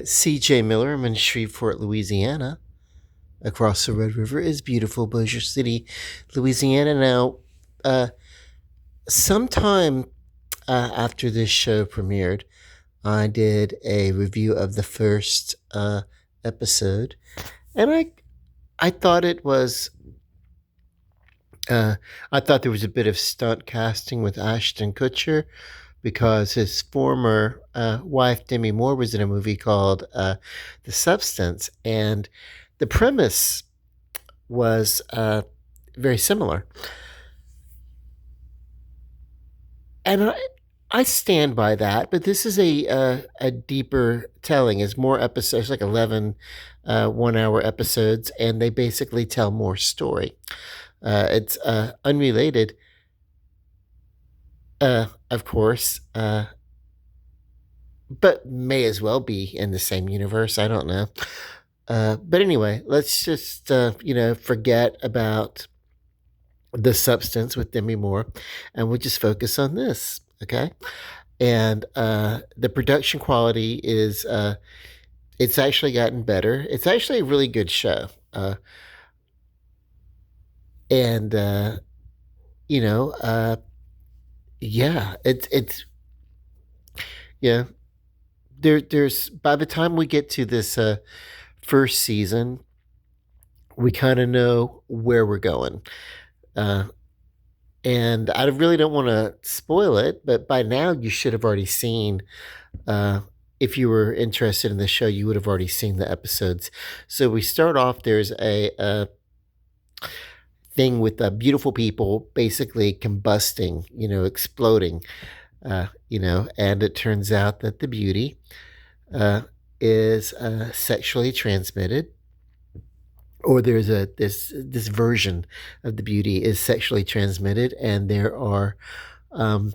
C.J. Miller. I'm in Shreveport, Louisiana. Across the Red River is beautiful Bossier City, Louisiana. Now, uh, sometime after this show premiered, I did a review of the first episode, and I thought it was. I thought there was a bit of stunt casting with Ashton Kutcher because his former wife Demi Moore was in a movie called The Substance, and the premise was very similar. And I stand by that, but this is a deeper telling. It's more episodes, like 11 1 hour episodes, and they basically tell more story. It's unrelated, of course, but may as well be in the same universe. I don't know. But anyway, let's just forget about The Substance with Demi Moore, and we'll just focus on this, okay? And the production quality is it's actually gotten better. It's actually a really good show, and you know, yeah, it's yeah. There's by the time we get to this first season, we kind of know where we're going. Uh, and I really don't want to spoil it, but by now you should have already seen. If you were interested in the show, you would have already seen the episodes. So we start off. There's a thing with beautiful people basically combusting, exploding, and it turns out that the beauty uh, is sexually transmitted, or there's this version of the beauty is sexually transmitted, and there are um,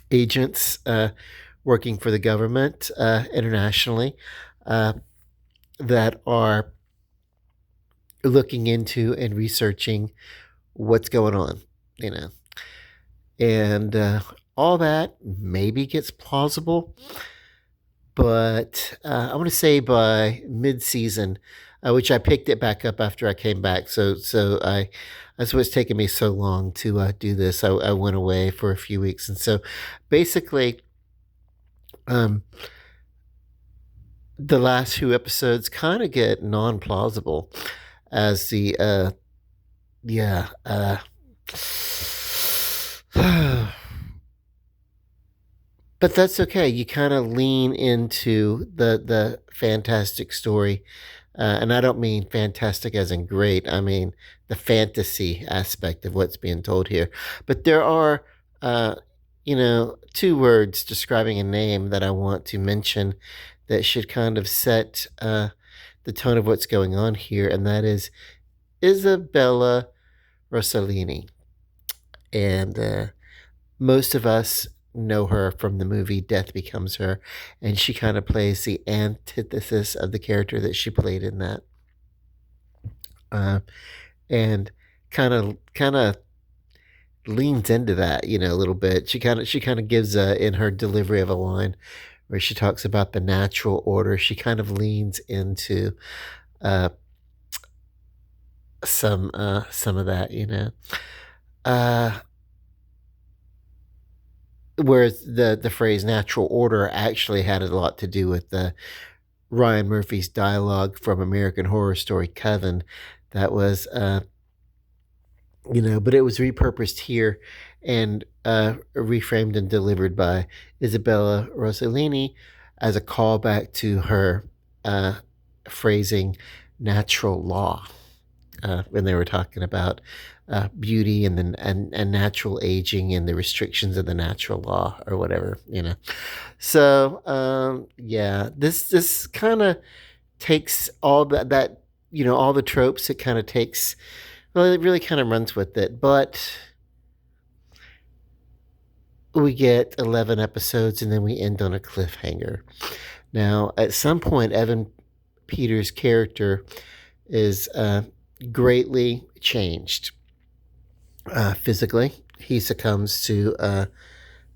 agents working for the government internationally uh, that are looking into and researching what's going on, you know, and all that maybe gets plausible, but I want to say by mid-season, which I picked it back up after I came back. So that's what's taken me so long to do this. I went away for a few weeks, and so basically, um, the last few episodes kind of get non-plausible as the yeah but that's okay. You kind of lean into the fantastic story, and I don't mean fantastic as in great. I mean the fantasy aspect of what's being told here. But there are, two words describing a name that I want to mention that should kind of set the tone of what's going on here, and that is Isabella Rossellini. And most of us know her from the movie Death Becomes Her, and she kind of plays the antithesis of the character that she played in that, uh, and kind of leans into that, a little bit. She kind of gives in her delivery of a line where she talks about the natural order. She kind of leans into uh, some of that, Uh, whereas the phrase natural order actually had a lot to do with the Ryan Murphy's dialogue from American Horror Story Coven. That was but it was repurposed here and reframed and delivered by Isabella Rossellini as a callback to her uh, phrasing natural law when they were talking about beauty and natural aging and the restrictions of the natural law or whatever. So yeah, this kind of takes all that all the tropes. It kind of takes, well, it really kind of runs with it, but we get 11 episodes and then we end on a cliffhanger. Now, at some point, Evan Peters' character is greatly changed physically. He succumbs to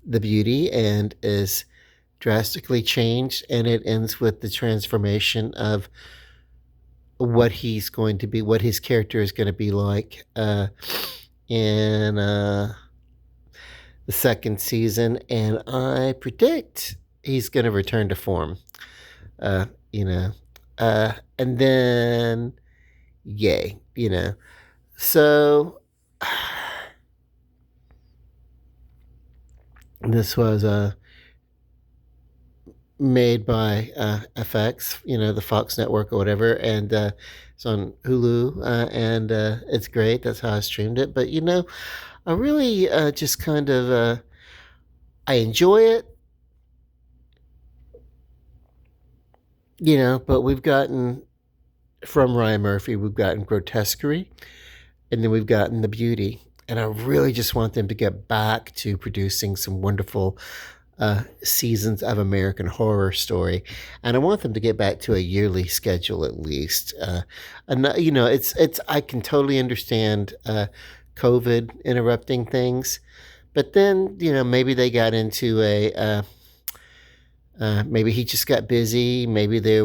the beauty and is drastically changed, and it ends with the transformation of what he's going to be, what his character is going to be like in the second season, and I predict he's going to return to form. Uh, you know, and then yay, So this was made by FX, the Fox network or whatever, and it's on Hulu, and it's great. That's how I streamed it. But I really just kind of I enjoy it, But we've gotten from Ryan Murphy, we've gotten grotesquerie, and then we've gotten the beauty. And I really just want them to get back to producing some wonderful seasons of American Horror Story, and I want them to get back to a yearly schedule at least. And it's I can totally understand COVID interrupting things, but then maybe they got into maybe he just got busy. Maybe there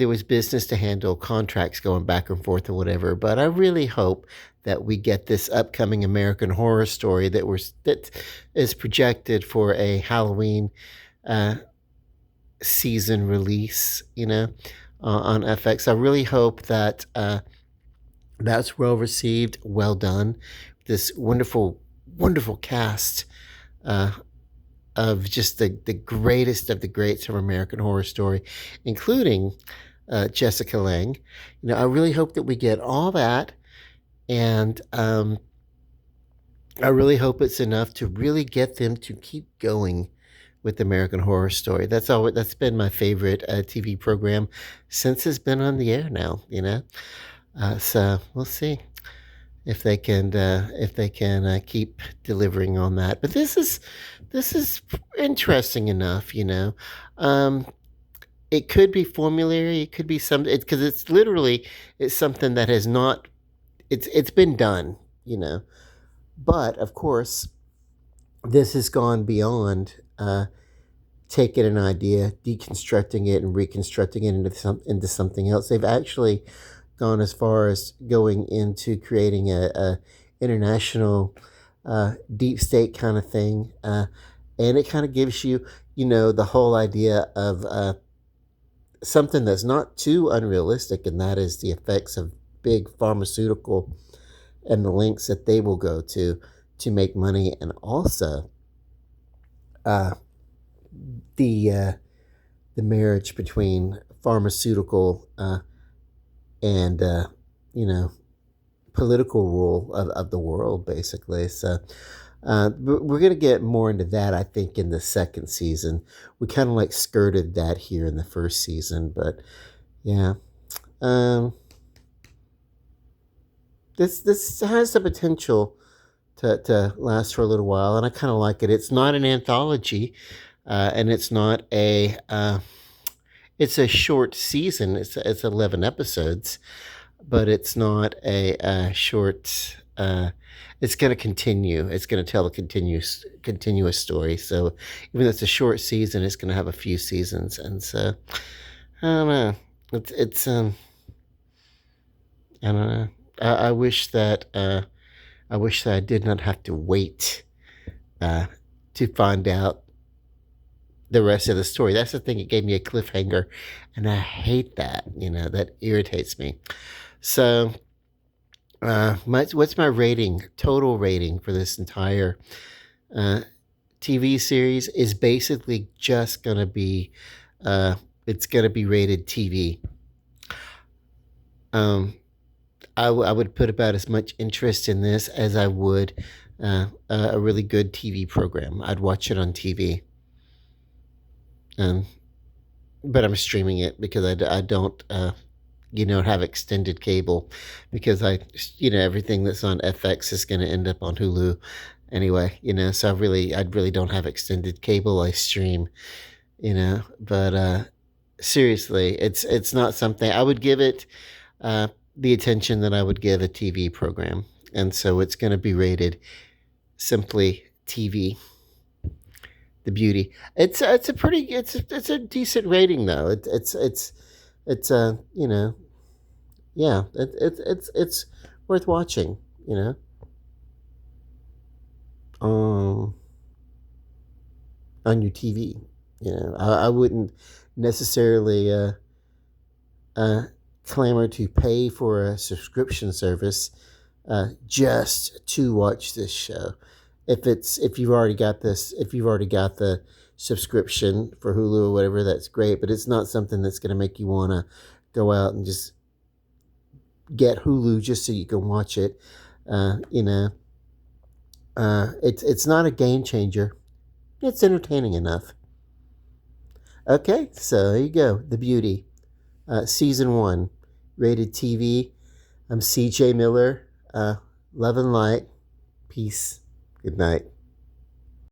was business to handle, contracts going back and forth or whatever. But I really hope that we get this upcoming American Horror Story that is projected for a Halloween season release, on FX. I really hope that that's well received, well done. This wonderful, wonderful cast of just the greatest of the greats of American Horror Story, including Jessica Lange. I really hope that we get all that, and I really hope it's enough to really get them to keep going with American Horror Story. That's been my favorite TV program since it's been on the air now. So we'll see if they can keep delivering on that. But this is interesting enough. It could be formulary. It could be something because it's something that has not. It's been done. But of course, this has gone beyond taking an idea, deconstructing it, and reconstructing it into something else. They've actually gone as far as going into creating a international deep state kind of thing, and it kind of gives you, the whole idea of something that's not too unrealistic, and that is the effects of big pharmaceutical and the lengths that they will go to make money, and also the marriage between pharmaceutical and political rule of the world, basically. So we're going to get more into that, I think, in the second season. We kind of skirted that here in the first season, but yeah. This has the potential to last for a little while, and I kind of like it. It's not an anthology, and it's not it's a short season. It's 11 episodes, but it's not a short. It's going to continue. It's going to tell a continuous story. So even though it's a short season, it's going to have a few seasons, and so I don't know. It's I don't know. I wish that I did not have to wait to find out the rest of the story. That's the thing. It gave me a cliffhanger, and I hate that. That irritates me. So, what's my rating? Total rating for this entire TV series is basically just gonna be. It's gonna be rated TV. I would put about as much interest in this as I would a really good TV program. I'd watch it on TV. But I'm streaming it because I don't, have extended cable, because everything that's on FX is going to end up on Hulu anyway, so I really don't have extended cable. I stream, but seriously, it's not something I would give it the attention that I would give a TV program. And so it's going to be rated simply TV. The Beauty. It's a pretty it's a decent rating though. It's you know, yeah, it's worth watching. You know, um, on your TV. You know, I wouldn't necessarily uh, clamor to pay for a subscription service just to watch this show. If you've already got the subscription for Hulu or whatever, that's great. But it's not something that's going to make you want to go out and just get Hulu just so you can watch it. You know, it's not a game changer. It's entertaining enough. Okay, so there you go. The Beauty, season one, rated TV. I'm CJ Miller. Love and light. Peace. Good night.